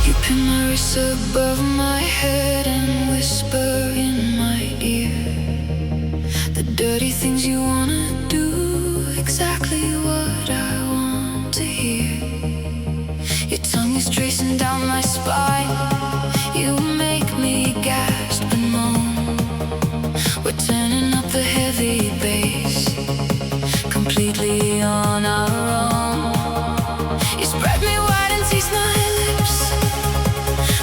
You pin my wrist above my head and whisper in my ear the dirty things you wanna do, exactly what I want to hear. Your tongue is tracing down my spine, you make me gasp and moan. We're turning up the heavy bass, completely on our own. You spread me wide and taste my lips,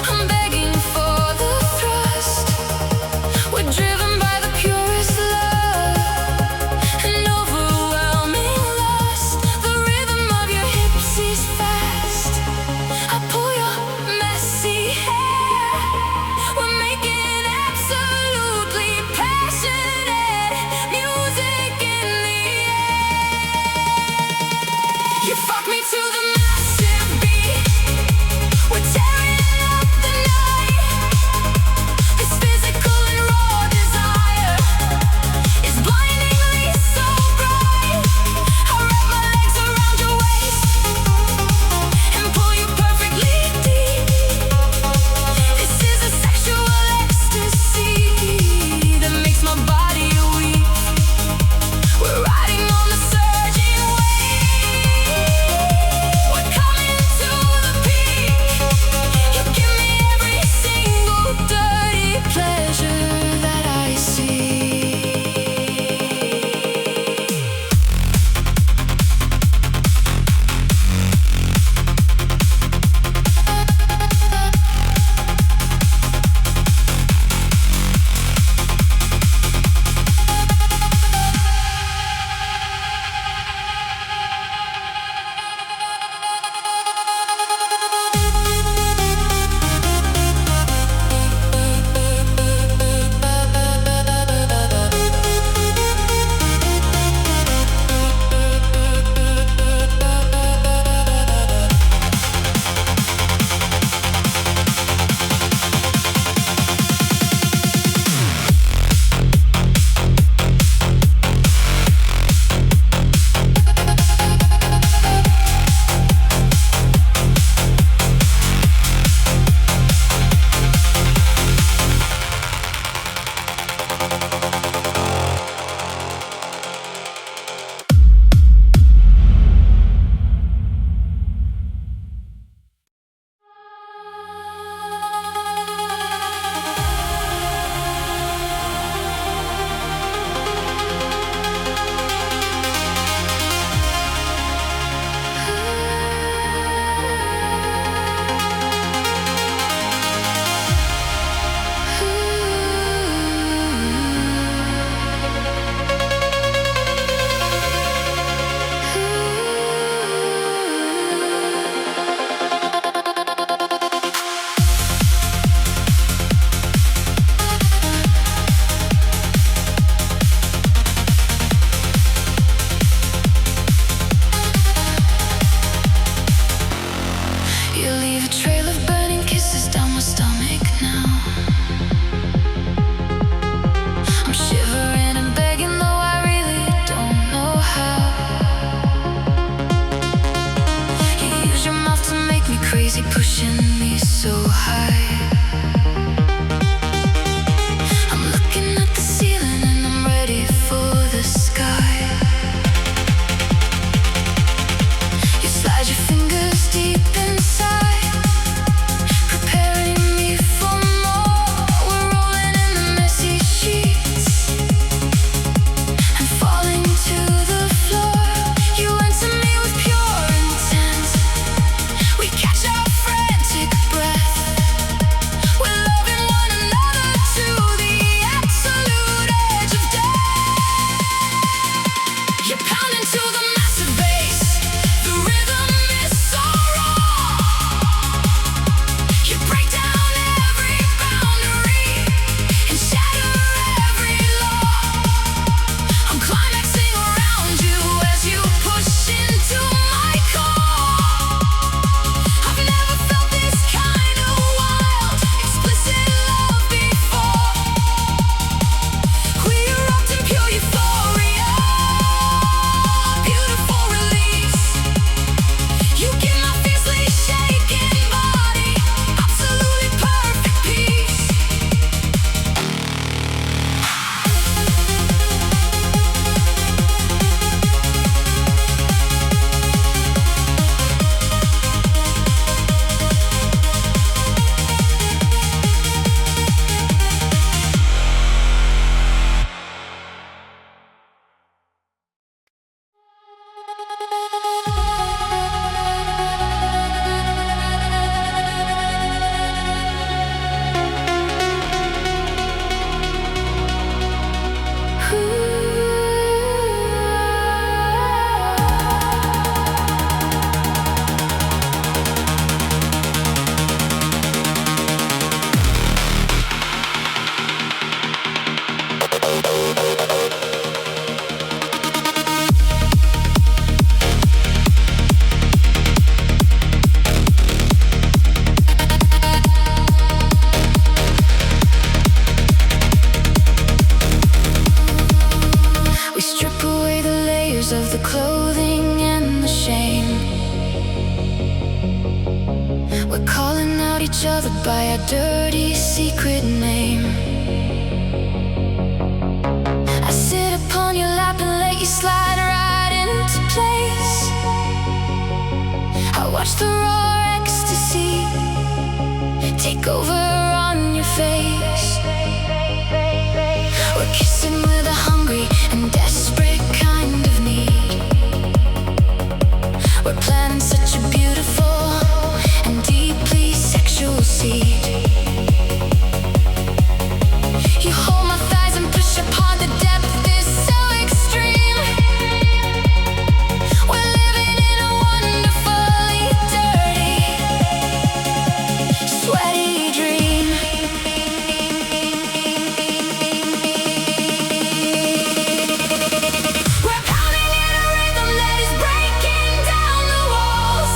I'm begging for the thrust. We're driven by the purest love, an overwhelming lust. The rhythm of your hips is fast, I pull your messy hair. each other by a dirty secret name. I sit upon your lap and let you slide right into place. I watch the raw ecstasy take over on your face. We're kissing with a hungry and desperate kind of need. We're planting such a beautiful and deeply sexual seed. You hold my thighs and push upon the depth is so extreme. We're living in a wonderfully dirty, sweaty dream. We're pounding in a rhythm that is breaking down the walls.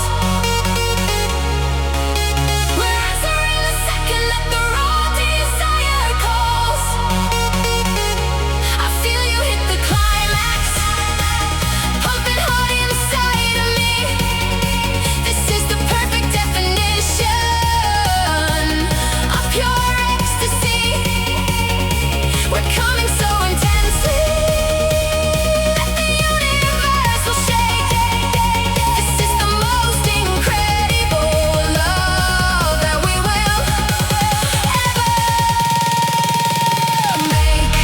We're answering the second that the raw desire calls. I feel you hit the climax, pumping hard inside of me. This is the perfect definition of pure ecstasy. We're coming so intensely that the universe will shake. This is the most incredible love that we will ever make.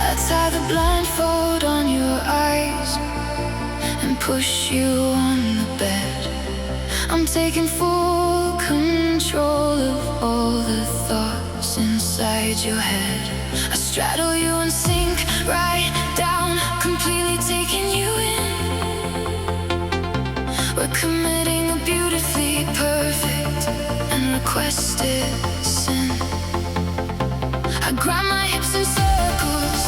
I tie the blindfold on your eyes and push you on the bed. I'm taking full control of all the thoughts inside your head. I straddle you and sink right down, completely taking you in. We're committing a beautifully perfect and requested sin. I grind my hips in circles,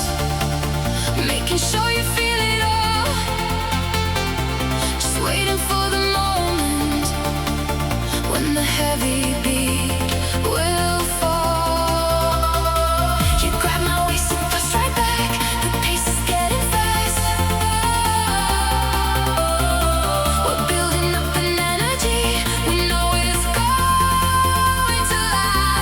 making sure you feel it all. Just waiting for the moment when the heavy beat will fall. You grab my waist and push right back. The pace is getting fast. We're building up an energy we know it's going to last.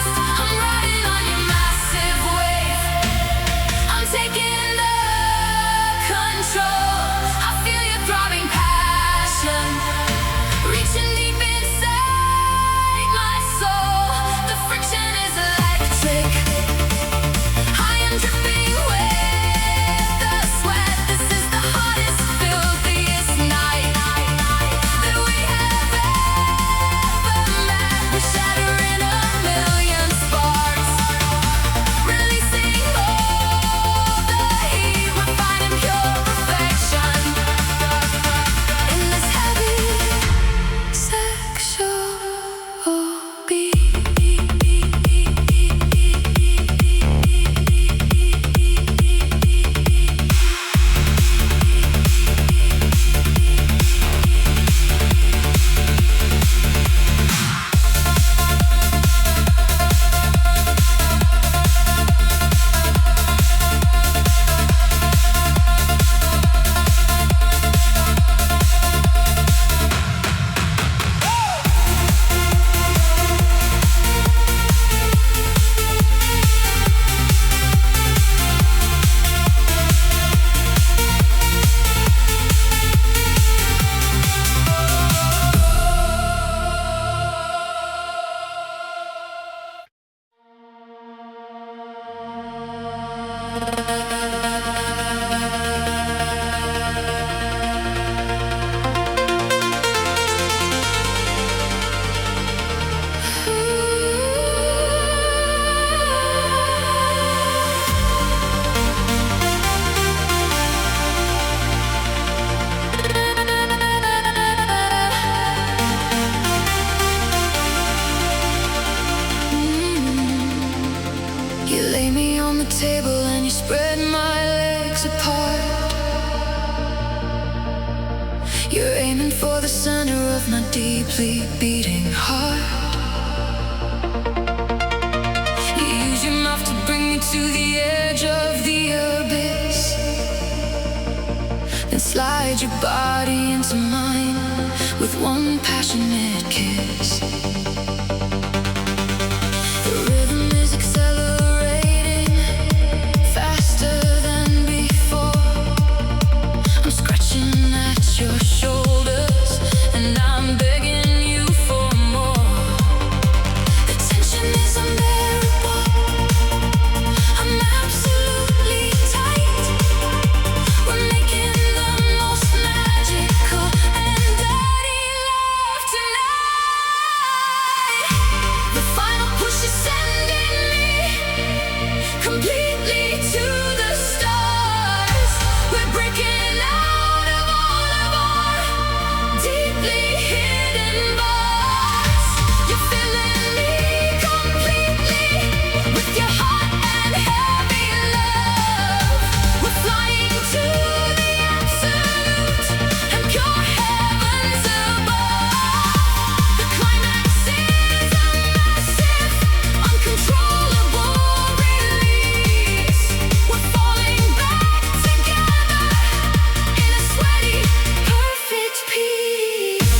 us apart. You're aiming for the center of my deeply beating heart. You use your mouth to bring me to the edge of the abyss, then slide your body into mine with one passionate kiss. The rhythm is accelerating faster than before. I'm scratching at your shoulders and I'm begging you for more. The tension is unbearable. I'm absolutely tight. We're making the most magical and dirty love tonight. The final push is sending me completely to the stars. We're breaking out of all of our deeply hidden bars. You're filling me completely with your hot and heavy love. We're flying to the absolute and pure heavens above. The climax is a massive, uncontrollable release. We're falling back together in a sweaty, perfect peace.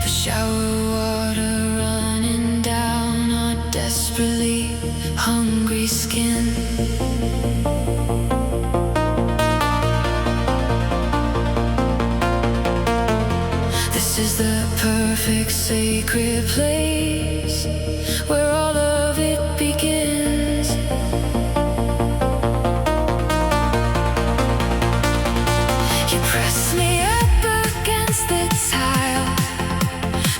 The shower water running down our desperately hungry skin. This is the perfect sacred place where all of it begins. You press me up against the tile.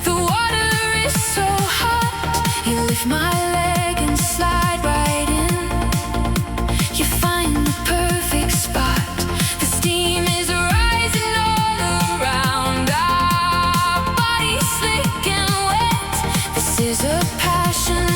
The water is so hot. You lift my leg and slide right in. You find the perfect spot. The steam is rising all around. Our bodies slick and wet. This is a passion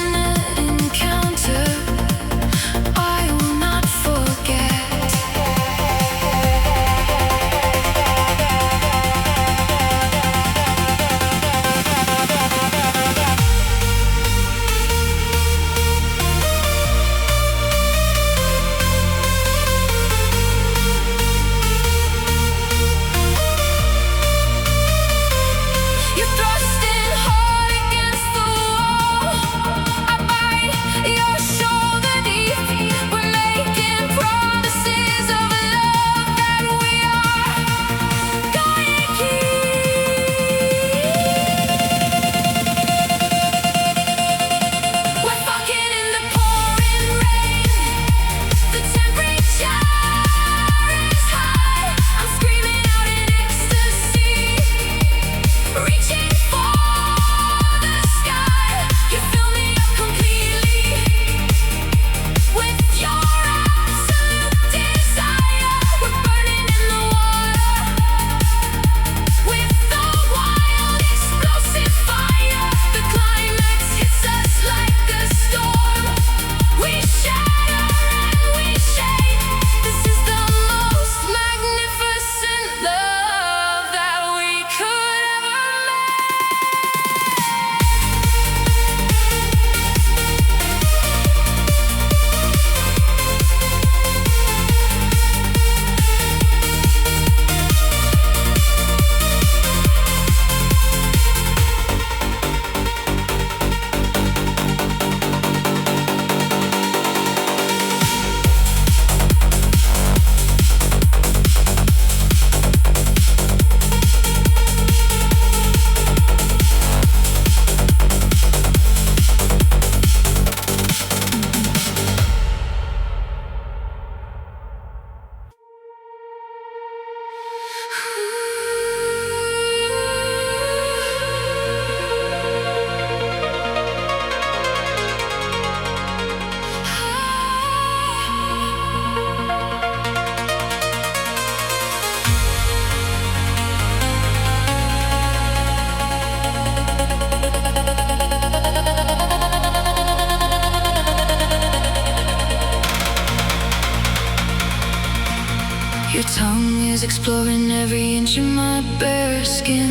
exploring every inch of my bare skin.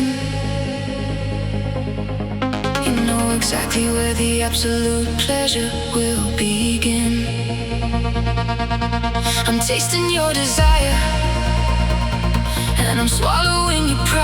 You know exactly where the absolute pleasure will begin. I'm tasting your desire, and I'm swallowing your pride.